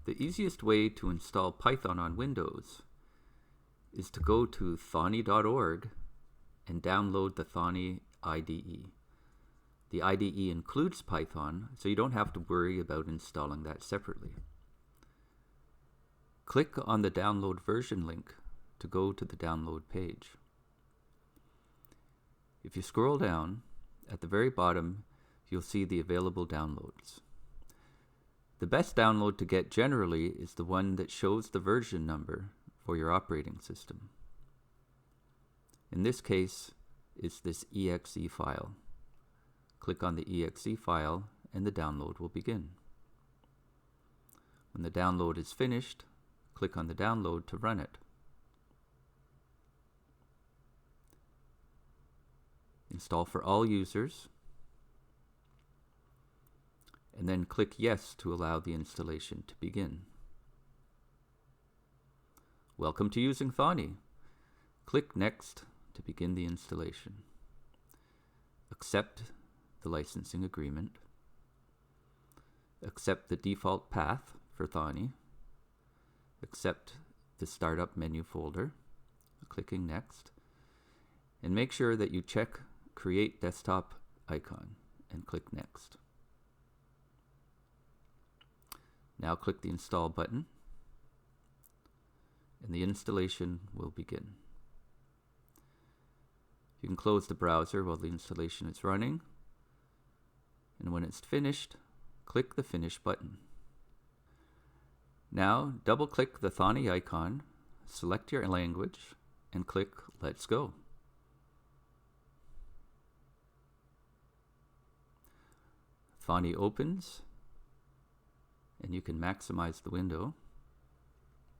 The easiest way to install Python on Windows is to go to thonny.org and download the Thonny IDE. The IDE includes Python, so you don't have to worry about installing that separately. Click on the download version link to go to the download page. If you scroll down, at the very bottom, you'll see the available downloads. The best download to get generally is the one that shows the version number for your operating system. In this case, it's this exe file. Click on the exe file and the download will begin. When the download is finished, click on the download to run it. Install for all users, and then click Yes to allow the installation to begin. Welcome to using Thonny. Click Next to begin the installation. Accept the licensing agreement. Accept the default path for Thonny. Accept the Startup menu folder, clicking Next, and make sure that you check Create Desktop icon and click Next. Now click the Install button and the installation will begin. You can close the browser while the installation is running, and when it's finished, click the Finish button. Now double-click the Thonny icon, select your language, and click Let's Go. Thonny opens, and you can maximize the window.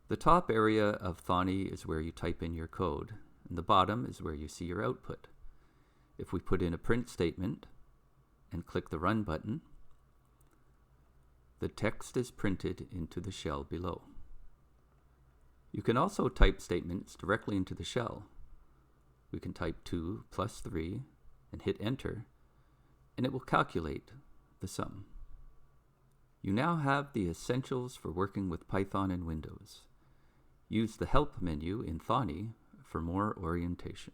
The top area of Thonny is where you type in your code, and the bottom is where you see your output. If we put in a print statement and click the Run button, the text is printed into the shell below. You can also type statements directly into the shell. We can type 2 plus 3 and hit Enter, and it will calculate the sum. You now have the essentials for working with Python and Windows. Use the Help menu in Thonny for more orientation.